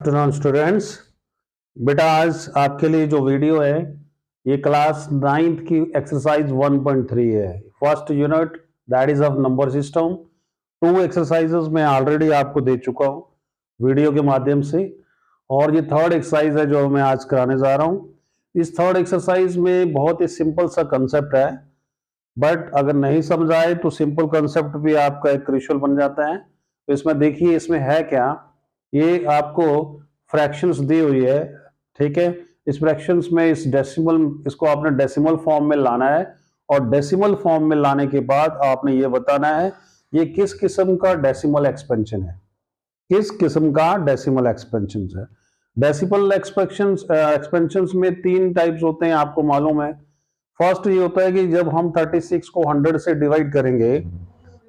Afternoon students. बेटा आज आपके लिए जो वीडियो है ये क्लास 9th की एक्सरसाइज 1.3 है। First unit that is of number system. 2 exercises मैं ऑलरेडी आपको दे चुका हूँ वीडियो के माध्यम से, और ये थर्ड एक्सरसाइज है जो मैं आज कराने जा रहा हूँ। इस थर्ड एक्सरसाइज में बहुत ही सिंपल सा कंसेप्ट है, बट अगर नहीं समझ आए तो सिंपल कंसेप्ट भी आपका एक क्रूशियल बन जाता है। तो इसमें देखिए इसमें है क्या, ये आपको फ्रैक्शंस दी हुई है, ठीक है। इस फ्रैक्शंस में इस डेसिमल, इसको आपने डेसिमल फॉर्म में लाना है, और डेसिमल फॉर्म में लाने के बाद आपने ये बताना है ये किस किस्म का डेसिमल एक्सपेंशन है, किस किस्म का डेसिमल एक्सपेंशन है। डेसिमल एक्सपेंशन में 3 टाइप्स होते हैं, आपको मालूम है। फर्स्ट ये होता है कि जब हम 36 को 100 से डिवाइड करेंगे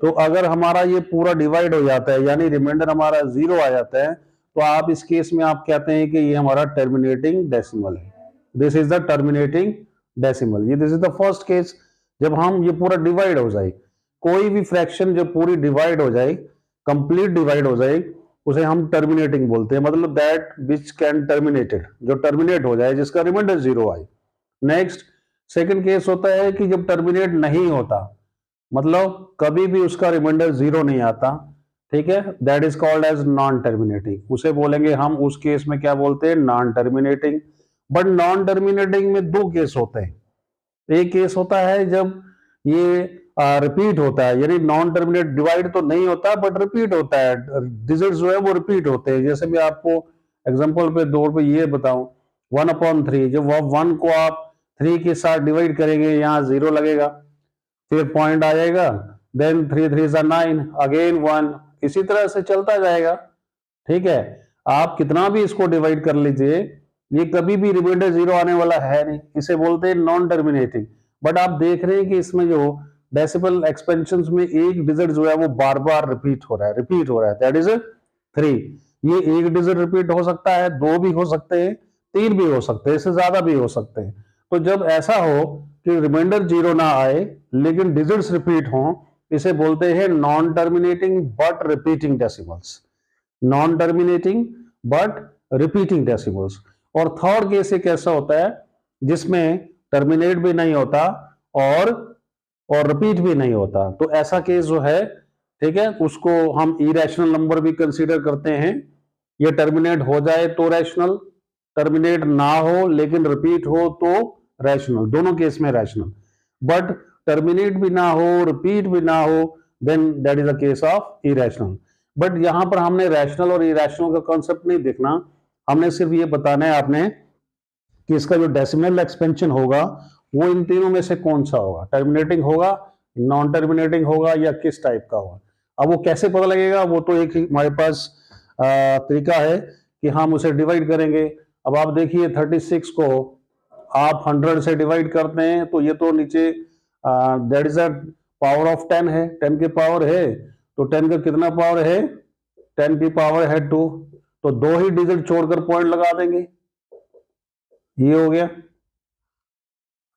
तो अगर हमारा ये पूरा डिवाइड हो जाता है यानी रिमाइंडर हमारा 0 आ जाता है, तो आप इस केस में आप कहते हैं कि ये हमारा टर्मिनेटिंग डेसिमल है। This is the terminating decimal. ये this is the first case जब हम ये पूरा डिवाइड हो जाए, कोई भी फ्रैक्शन जब पूरी डिवाइड हो जाए, कंप्लीट डिवाइड हो जाए, उसे हम टर्मिनेटिंग बोलते हैं। मतलब दैट विच कैन टर्मिनेटेड, जो टर्मिनेट हो जाए, जिसका रिमाइंडर 0 आए। नेक्स्ट सेकंड केस होता है कि जब टर्मिनेट नहीं होता, मतलब कभी भी उसका रिमाइंडर 0 नहीं आता, ठीक है, that is called as non terminating. उसे बोलेंगे हम, उस केस में क्या बोलते हैं, non terminating. But non terminating में 2 केस होते हैं। एक केस होता है जब ये रिपीट होता है, यानी नॉन टर्मिनेट डिवाइड तो नहीं होता बट रिपीट होता है, डिजिट जो है वो रिपीट होते हैं। जैसे मैं आपको एग्जांपल पे दौर पे ये बताऊं, 1/3, जब वह 1 को आप 3 के साथ डिवाइड करेंगे, यहाँ 0 लगेगा, फिर पॉइंट आ जाएगा, देन 3 3 9, अगेन 1, इसी तरह से चलता जाएगा, ठीक है। आप कितना भी इसको डिवाइड कर लीजिए, ये कभी भी रिमाइंडर 0 आने वाला है नहीं, इसे बोलते हैं नॉन टर्मिनेटिंग। बट आप देख रहे हैं कि इसमें जो डेसिमल एक्सपेंशन में एक डिजिट जो है वो बार बार रिपीट हो रहा है, दैट इज 3। ये एक डिजिट रिपीट हो सकता है, 2 भी हो सकते हैं, 3 भी हो सकते हैं, इससे ज्यादा भी हो सकते हैं। तो जब ऐसा हो कि रिमाइंडर 0 ना आए लेकिन डिजिट्स रिपीट हो, इसे बोलते हैं non terminating but repeating decimals. Non terminating but repeating decimals. और थर्ड केस एक ऐसा होता है जिसमें टर्मिनेट भी नहीं होता और रिपीट भी नहीं होता। तो ऐसा केस जो है, ठीक है, उसको हम इरेशनल नंबर भी कंसीडर करते हैं। ये टर्मिनेट हो जाए तो रैशनल, टर्मिनेट ना हो लेकिन रिपीट हो तो रैशनल, दोनों केस में रैशनल। बट टर्मिनेट भी ना हो, रिपीट भी ना हो, then that is a case of irrational. But यहां पर हमने रैशनल और इरेशनल का कॉन्सेप्ट नहीं देखना, हमने सिर्फ ये बताना है आपने कि इसका जो डेसिमल एक्सपेंशन होगा वो इन तीनों में से कौन सा होगा, टर्मिनेटिंग होगा, नॉन टर्मिनेटिंग होगा, या किस टाइप का होगा। अब वो कैसे पता लगेगा, वो तो एक ही हमारे पास तरीका है कि हम उसे डिवाइड करेंगे। अब आप देखिए 36 को आप 100 से डिवाइड करते हैं तो ये तो नीचे that is a power of 10 है, 10 की पावर है, तो 10 का कितना पावर है, 10 की पावर है 2, तो 2 ही डिजिट छोड़कर पॉइंट लगा देंगे, ये हो गया,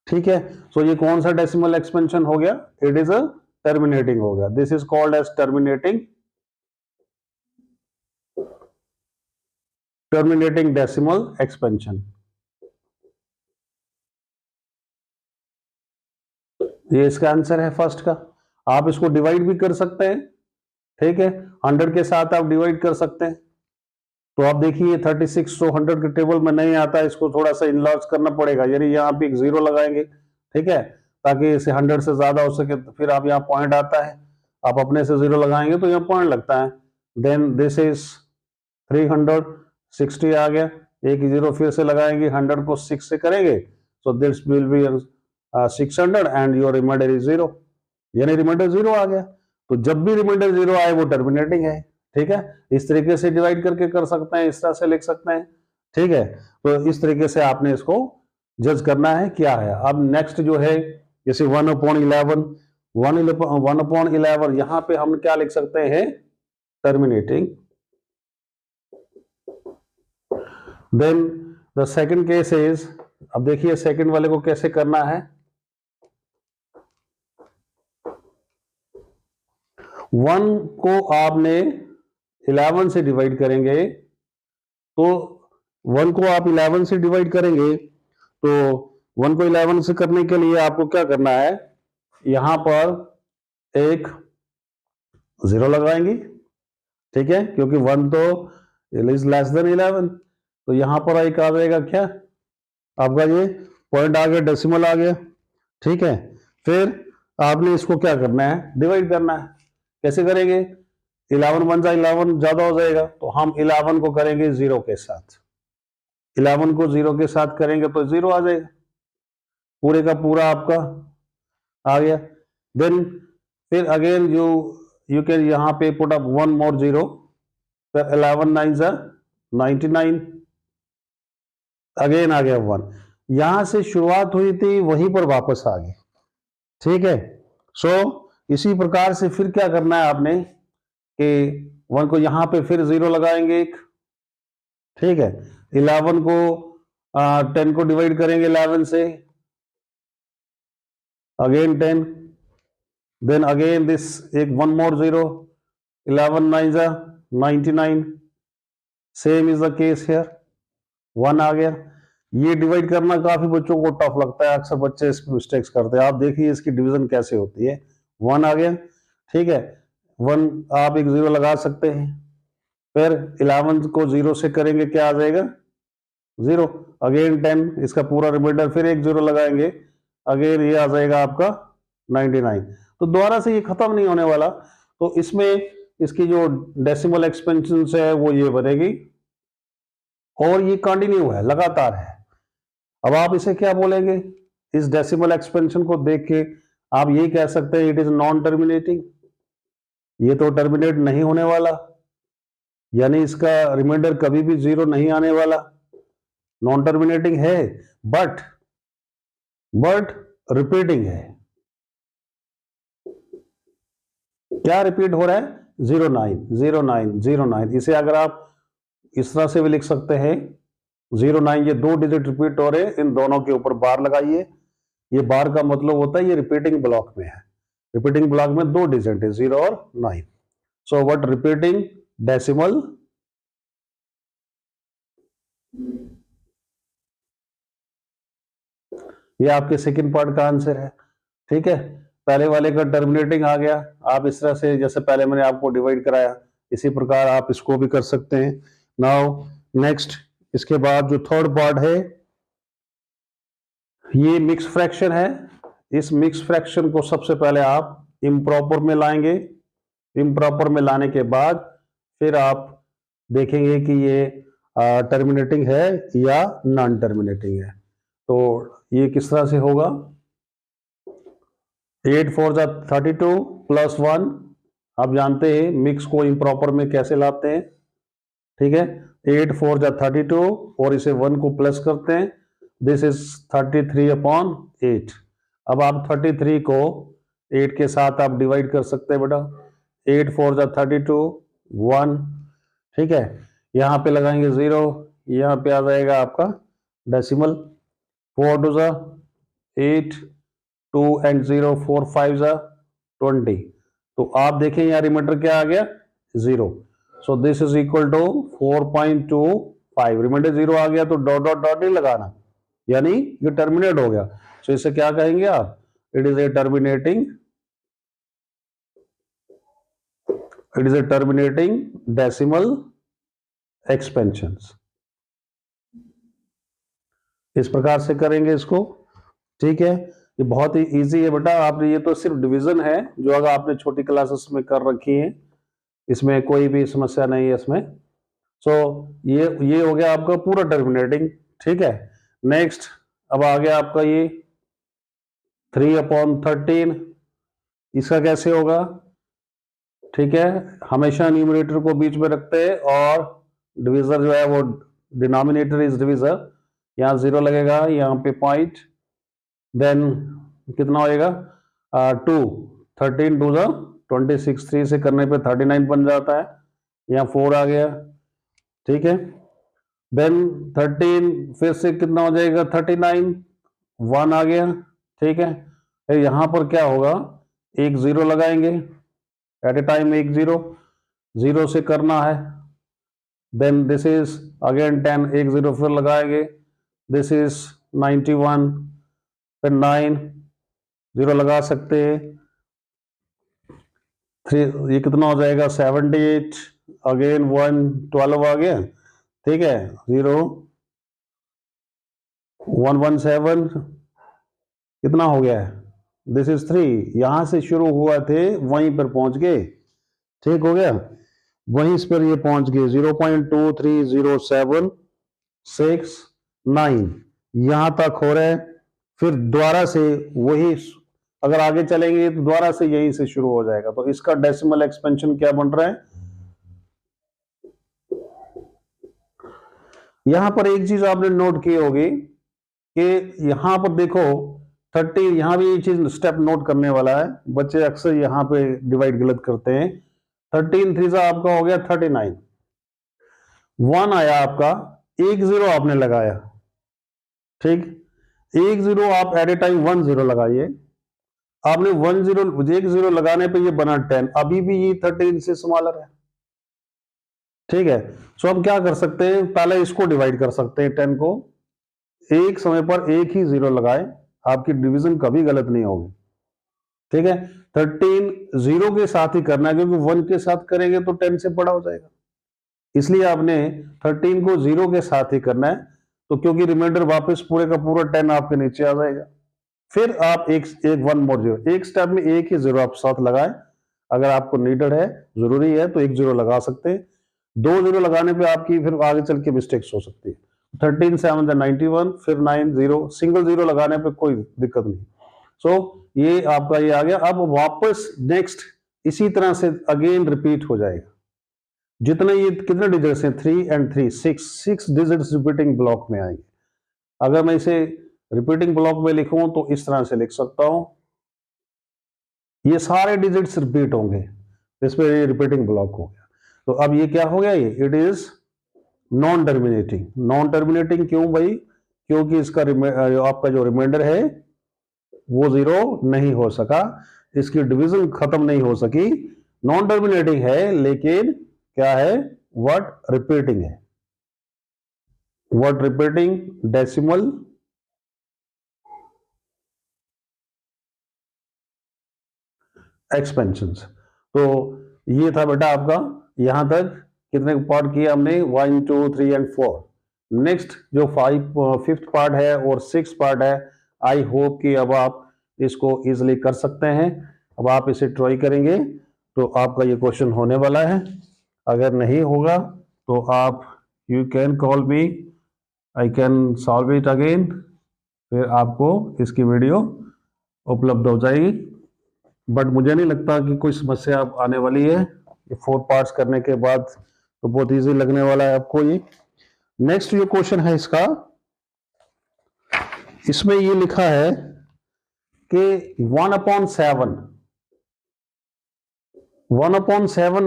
ठीक है। सो ये कौन सा डेसिमल एक्सपेंशन हो गया, इट इज अ टर्मिनेटिंग हो गया। This is called as terminating decimal expansion. ये इसका आंसर है फर्स्ट का। आप इसको डिवाइड भी कर सकते हैं, ठीक है, 100 के साथ आप डिवाइड कर सकते हैं। तो आप देखिए 36 तो 100 के टेबल में नहीं आता, इसको थोड़ा सा इनलार्ज करना पड़ेगा, यानी यहाँ पे एक 0 लगाएंगे, ठीक है, ताकि इसे 100 से ज्यादा हो सके। तो फिर आप यहाँ पॉइंट आता है, आप अपने से 0 लगाएंगे तो यहाँ पॉइंट लगता है। देन दिस इज 360 आ गया, एक 0 फिर से लगाएंगे, 100 को 6 से करेंगे, so this will be 600 and your reminder is 0, यानी रिमाइंडर 0 आ गया। तो जब भी रिमाइंडर 0 आए वो टर्मिनेटिंग है, ठीक है। इस तरीके से डिवाइड करके कर सकते हैं, इस तरह से लिख सकते हैं, ठीक है। तो इस तरीके से आपने इसको जज करना है क्या है। अब नेक्स्ट जो है, जैसे 1/11, 1/11 यहां पे हम क्या लिख सकते हैं, terminating. Then the second case is, अब देखिए सेकंड वाले को कैसे करना है। 1 को आपने 11 से डिवाइड करेंगे तो 1 को आप 11 से डिवाइड करेंगे, तो 1 को 11 से करने के लिए आपको क्या करना है, यहां पर एक 0 लगाएंगे, ठीक है, क्योंकि 1 तो इज लेस देन 11, तो यहां पर एक आ जाएगा क्या, आपका ये पॉइंट आ गया, डेसिमल आ गया, ठीक है। फिर आपने इसको क्या करना है, डिवाइड करना है। कैसे करेंगे, 11 1 जा 11 ज्यादा हो जाएगा, तो हम 11 को करेंगे 0 के साथ, 11 को 0 के साथ करेंगे तो 0 आ जाएगा, पूरे का पूरा आपका आ गया। देन फिर अगेन यू कैन यहां पे पुट अप 1 मोर 0, फिर 11 9 जा 99, अगेन आ गया 1, यहां से शुरुआत हुई थी वहीं पर वापस आ गई, ठीक है। सो इसी प्रकार से फिर क्या करना है आपने कि 1 को यहां पे फिर 0 लगाएंगे एक, ठीक है, 11 को 10 को डिवाइड करेंगे 11 से, अगेन 10, देन अगेन दिस एक 1 मोर 0, 11 9 जा 99, same is the case here, 1 आ गया। ये डिवाइड करना काफी बच्चों को टफ लगता है, अक्सर बच्चे इसमें मिस्टेक्स करते हैं, आप देखिए इसकी डिवीजन कैसे होती है। 1 आ गया, ठीक है, 1 आप एक 0 लगा सकते हैं, फिर 11 को 0 से करेंगे क्या आ जाएगा 0, अगेन 10, इसका पूरा रिमाइंडर, फिर एक 0 लगाएंगे, अगेन ये आ जाएगा आपका 99, तो दोबारा से ये खत्म नहीं होने वाला। तो इसमें इसकी जो डेसिमल एक्सपेंशन है वो ये बनेगी, और ये कंटिन्यू है, लगातार है। अब आप इसे क्या बोलेंगे, इस डेसिमल एक्सपेंशन को देख के आप ये कह सकते हैं इट इज नॉन टर्मिनेटिंग, ये तो टर्मिनेट नहीं होने वाला, यानी इसका रिमाइंडर कभी भी 0 नहीं आने वाला, नॉन टर्मिनेटिंग है, बट रिपीटिंग है। क्या रिपीट हो रहा है, 09 09 09, इसे अगर आप इस तरह से भी लिख सकते हैं 09, ये 2 डिजिट रिपीट हो रहे हैं, इन दोनों के ऊपर बार लगाइए, ये बार का मतलब होता है ये रिपीटिंग ब्लॉक में है, रिपीटिंग ब्लॉक में 2 डिजिट है 0 और 9, सो व्हाट रिपीटिंग डेसिमल, ये आपके सेकंड पार्ट का आंसर है, ठीक है। पहले वाले का टर्मिनेटिंग आ गया, आप इस तरह से जैसे पहले मैंने आपको डिवाइड कराया, इसी प्रकार आप इसको भी कर सकते हैं। नाउ नेक्स्ट, इसके बाद जो थर्ड पार्ट है ये मिक्स फ्रैक्शन है। इस मिक्स फ्रैक्शन को सबसे पहले आप इम्प्रॉपर में लाएंगे, इम्प्रॉपर में लाने के बाद फिर आप देखेंगे कि ये टर्मिनेटिंग है या नॉन टर्मिनेटिंग है। तो ये किस तरह से होगा, 8 4 जा 32 प्लस 1, आप जानते हैं मिक्स को इम्प्रॉपर में कैसे लाते हैं, ठीक है, 8 4 जा 32 और इसे 1 को प्लस करते हैं, दिस इज 33/8। अब आप 33 को 8 के साथ आप डिवाइड कर सकते हैं बेटा, 8 4 जा 32 1, ठीक है, यहां पे लगाएंगे 0, यहां पे आ जाएगा आपका डेसिमल, 4 2 जा 8, 2 एंड 0 4 5 जा 20, तो आप देखें यहाँ रिमाइंडर क्या आ गया 0, so this is equal to 4.25, reminder 0 आ गया तो डॉट डॉट डॉट नहीं लगाना, यानी ये टर्मिनेट हो गया, सो इसे क्या कहेंगे आप, it is a terminating decimal expansions, इस प्रकार से करेंगे इसको, ठीक है। ये बहुत ही इजी है बेटा, आपने ये तो सिर्फ डिवीजन है जो अगर आपने छोटी क्लासेस में कर रखी है, इसमें कोई भी समस्या नहीं है इसमें। सो ये हो गया आपका पूरा टर्मिनेटिंग, ठीक है। नेक्स्ट अब आ गया आपका ये 3/13, इसका कैसे होगा, ठीक है, हमेशा न्यूमरेटर को बीच में रखते हैं और डिविजर जो है वो डिनोमिनेटर इज डिविजर, यहाँ 0 लगेगा, यहाँ पे पॉइंट, देन कितना होएगा 2, 13 2 जा 26, 3 से करने पे 39 बन जाता है, यहाँ 4 आ गया, ठीक है, देन 13 फिर से कितना हो जाएगा 39, 1 आ गया, ठीक है, फिर यहां पर क्या होगा, एक 0 लगाएंगे, एट ए टाइम एक 0 से करना है, देन दिस इज अगेन 10, एक जीरो फिर लगाएंगे, दिस इज 91, फिर 9 जीरो लगा सकते हैं, 3 ये कितना हो जाएगा 78, अगेन 1 12 आ गया, ठीक है, 0 117 कितना हो गया है, दिस इज 3, यहां से शुरू हुआ थे वहीं पर पहुंच गए, ठीक हो गया, वहीं पर ये पहुंच गए 0.230769 यहां तक हो रहा है, फिर दोबारा से वही, अगर आगे चलेंगे तो दोबारा से यहीं से शुरू हो जाएगा, तो इसका डेसिमल एक्सपेंशन क्या बन रहा है। यहां पर एक चीज आपने नोट की होगी कि यहां पर देखो 30, यहां भी ये चीज स्टेप नोट करने वाला है, बच्चे अक्सर यहां पे डिवाइड गलत करते हैं, 13 3 आपका हो गया 39, 1 आया आपका, एक जीरो आपने लगाया, ठीक, एक जीरो आप एट ए टाइम 1 जीरो लगाइए, आपने 1 जीरो, एक जीरो लगाने पे ये बना 10, अभी भी ये 13 से स्मॉलर है, ठीक है, सो हम क्या कर सकते हैं, पहले इसको डिवाइड कर सकते हैं 10 को, एक समय पर एक ही जीरो लगाए, आपकी डिवीजन कभी गलत नहीं होगी, ठीक है, 13 जीरो के साथ ही करना है, क्योंकि 1 के साथ करेंगे तो 10 से बड़ा हो जाएगा, इसलिए आपने 13 को जीरो के साथ ही करना है, तो क्योंकि रिमाइंडर वापस पूरे का पूरा 10 आपके नीचे आ जाएगा, फिर आप एक 1 मोर जीरो, एक स्टेप में एक ही जीरो आप साथ लगाएं, अगर आपको नीडेड है, जरूरी है तो एक जीरो लगा सकते हैं, 2 जीरो लगाने पे आपकी फिर आगे चल के मिस्टेक्स हो सकती है, 13 7 91, फिर 9 जीरो, सिंगल जीरो लगाने पे कोई दिक्कत नहीं, सो ये आपका ये आ गया, अब वापस नेक्स्ट इसी तरह से अगेन रिपीट हो जाएगा, जितने ये कितने डिजिट्स हैं 3 and 3 6 डिजिट्स रिपीटिंग ब्लॉक में आएंगे, अगर मैं इसे रिपीटिंग ब्लॉक में लिखूं तो इस तरह से लिख सकता हूं, ये सारे डिजिट्स रिपीट होंगे, इस पे ये रिपीटिंग ब्लॉक हो गया, तो अब ये क्या हो गया, ये it is non terminating, non terminating क्यों भाई, क्योंकि इसका आपका जो रिमाइंडर है वो जीरो नहीं हो सका, इसकी डिवीजन खत्म नहीं हो सकी, नॉन टर्मिनेटिंग है लेकिन क्या है, वर्ड रिपीटिंग है, वर्ड रिपीटिंग डेसिमल एक्सपेंशंस, तो ये था बेटा आपका, यहां तक कितने पार्ट किए हमने 1 2 3 and 4, नेक्स्ट जो 5th पार्ट है और 6th पार्ट है, आई होप कि अब आप इसको इजीली कर सकते हैं, अब आप इसे ट्राई करेंगे तो आपका ये क्वेश्चन होने वाला है, अगर नहीं होगा तो आप you can call me, I can solve it again, फिर आपको इसकी वीडियो उपलब्ध हो जाएगी, बट मुझे नहीं लगता कि कोई समस्या अब आने वाली है, ये 4 पार्ट्स करने के बाद तो बहुत इजी लगने वाला है आपको ये। नेक्स्ट जो क्वेश्चन है इसका, इसमें ये लिखा है कि 1/7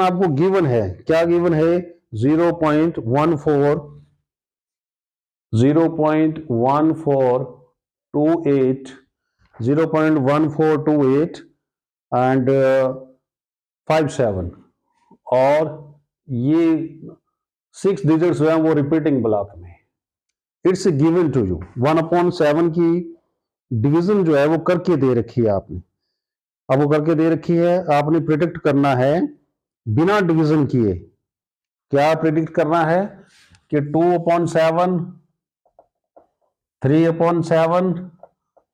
आपको गिवन है, क्या गिवन है, 0.14 0.1428 0.1428 एंड 57, और ये 6 डिजिट्स जो है वो रिपीटिंग ब्लॉक में, इट्स गिवन टू यू, 1/7 की डिवीजन जो है वो करके दे रखी है आपने, अब वो करके दे रखी है, आपने प्रिडिक्ट करना है बिना डिवीजन किए, क्या प्रिडिक्ट करना है कि 2/7 3/7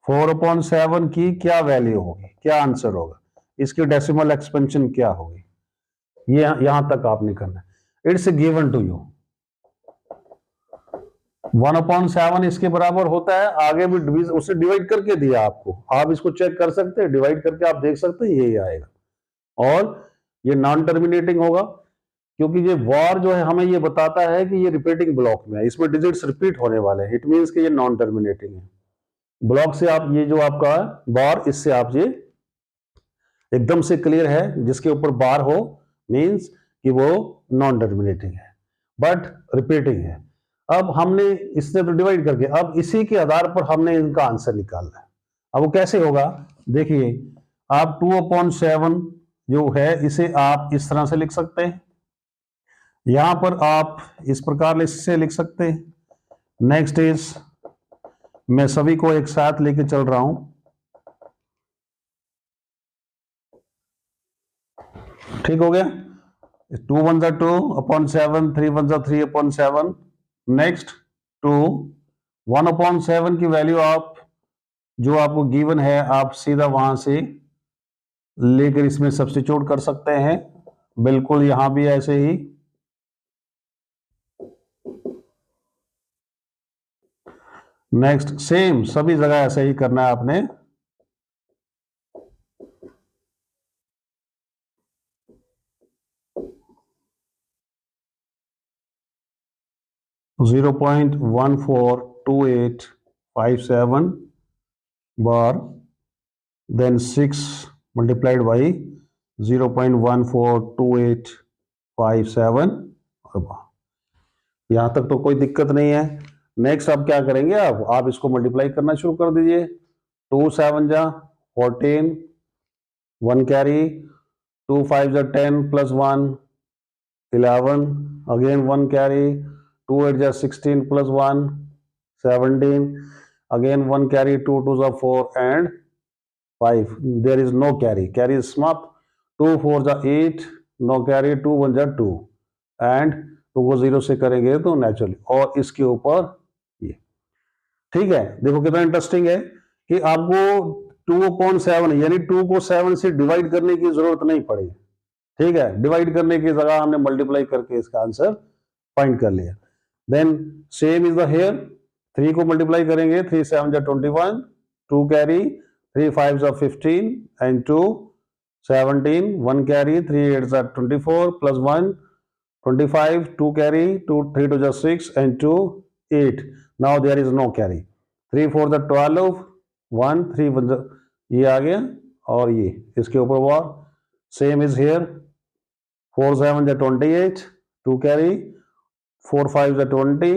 4/7 की क्या वैल्यू होगी, क्या आंसर होगा, इसकी डेसिमल एक्सपेंशन क्या होगी, ये यहां तक आपने करना है, इट्स गिवन टू यू, 1/7 इसके बराबर होता है, आगे भी डिवीजन उससे डिवाइड करके दिया आपको, आप इसको चेक कर सकते हैं, डिवाइड करके आप देख सकते हैं, यही आएगा, और ये नॉन टर्मिनेटिंग होगा, क्योंकि ये वार जो है हमें ये बताता है कि ये रिपीटिंग ब्लॉक में है, इसमें डिजिट्स रिपीट होने वाले हैं, इट मींस कि ये नॉन टर्मिनेटिंग है, ब्लॉक से आप ये जो आपका बार, इससे आप ये एकदम से क्लियर है, जिसके ऊपर बार हो मींस कि वो नॉन टर्मिनेटिंग है बट रिपीटिंग है। अब हमने इससे तो डिवाइड करके, अब इसी के आधार पर हमने इनका आंसर निकालना है, अब वो कैसे होगा, देखिए आप 2/7 जो है इसे आप इस तरह से लिख सकते हैं, यहां पर आप इस प्रकार से लिख सकते हैं। नेक्स्ट इज, मैं सभी को एक साथ लेके चल रहा हूं, ठीक हो गया। 2 1 2 अपॉन 7, 3 1 3 अपॉन 7। नेक्स्ट 2 1 अपॉन 7 की वैल्यू आप जो आपको गिवन है आप सीधा वहां से लेकर इसमें सब्स्टिट्यूट कर सकते हैं, बिल्कुल यहां भी ऐसे ही। नेक्स्ट सेम सभी जगह ऐसे ही करना है आपने। Zero 0.142857 bar, then 6 multiplied by 0.142857। यहां तक तो कोई दिक्कत नहीं है। नेक्स्ट आप क्या करेंगे, आप इसको मल्टीप्लाई करना शुरू कर दीजिए। 2 7 जा 14, 1 कैरी, 2 5 जा 10 प्लस 1 11, अगेन 1 कैरी, 2 8 जा 16 plus 1 17, again 1 carry, 2 2s are 4 and 5, there is no carry, carry is समाप्त। 2 4s are 8, no carry, 2 1s are 2 and 2 को 0 से करेंगे तो नेचुरली, और इसके ऊपर ये, ठीक है। देखो कितना इंटरेस्टिंग है कि आपको 2/7 यानी 2 को 7 से डिवाइड करने की जरूरत नहीं पड़ी, ठीक है। डिवाइड करने की जगह हमने मल्टीप्लाई करके इसका आंसर फाइंड कर लिया। Then same is the here, 3 को मल्टीप्लाई करेंगे, 3 7 जा 21, 2 कैरी, 3 5 जा 15 एंड 2 17, 1 कैरी, 3 8 जा 24 प्लस 1 25, 2 carry, 3 2 जा 6 and 2 8, now there is no carry, 3 4 जा 12, 1 3 1 ये आ गया, और ये इसके ऊपर वो सेम इज हियर, 4 7 जा 28, 2 carry, 4 5 जा 20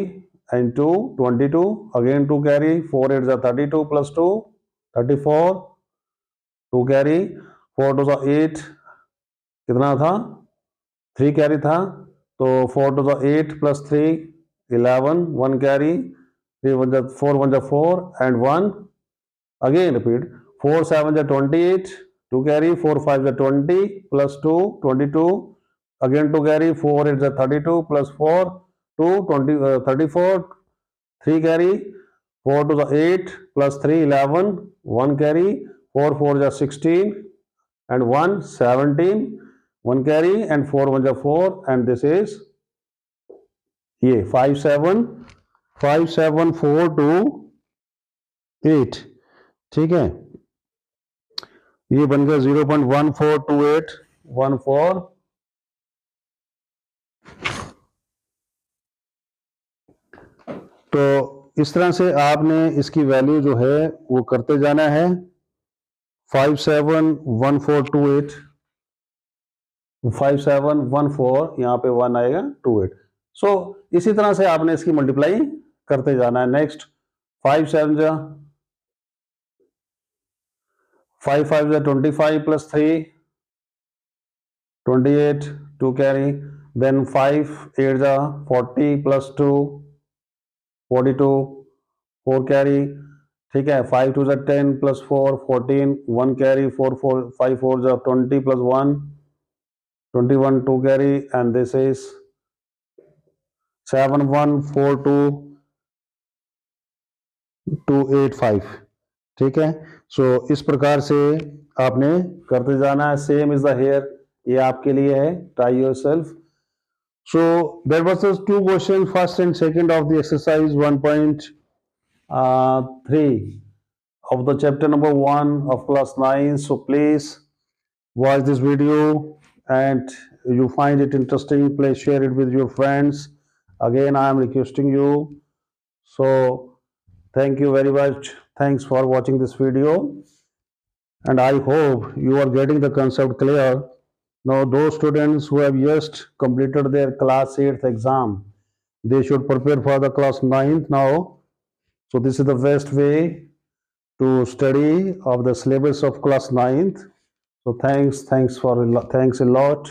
and 2 22, again 2 carry, 4 8 जा 32 plus 2 34, 2 carry, 4 2 जा 8, कितना था, 3 कैरी था, तो 4 2 जा 8 प्लस 3 11, 1 कैरी, 3 1 जा 4 1 जा 4 and 1, again repeat, 4 7 जा 28, 2 कैरी, 4 5 जा 20 प्लस 2 22, again 2 कैरी, 4 8 जा 32 प्लस 4 2 20 34, 3 कैरी, 4 2 जा 8 प्लस 3 11, 1 कैरी, 4 4 जा 16 and 1 17, 1 carry and 4 1 जा 4 and this is ये 5 7 4 2 8, ठीक है। ये बन गया 0.142814। तो इस तरह से आपने इसकी वैल्यू जो है वो करते जाना है। 571428 5714, यहाँ पे 1 आएगा 28। सो इसी तरह से आपने इसकी मल्टीप्लाई करते जाना है। नेक्स्ट 5 7 जा 5 5 जा 25 प्लस 3 28, 2 कैरी, देन 5 8 जा 40 प्लस 2 42, 4 कैरी, ठीक है। 5 2 जा 10 प्लस 4 14, 1 कैरी, 4 4 5 4 जा 20 plus 1 21, 2 carry and this is 7142285, ठीक है। सो इस प्रकार से आपने करते जाना है। सेम इज द हेयर, ये आपके लिए है, try yourself. So there was 2 question, first and second of the exercise 1.3 of the chapter number 1 of class 9. So please watch this video, and you find it interesting, please share it with your friends. Again I am requesting you, so thank you very much, thanks for watching this video, and I hope you are getting the concept clear. Now those students who have just completed their class 8th exam, they should prepare for the class 9th now. So this is the best way to study of the syllabus of class 9th. So thanks a lot.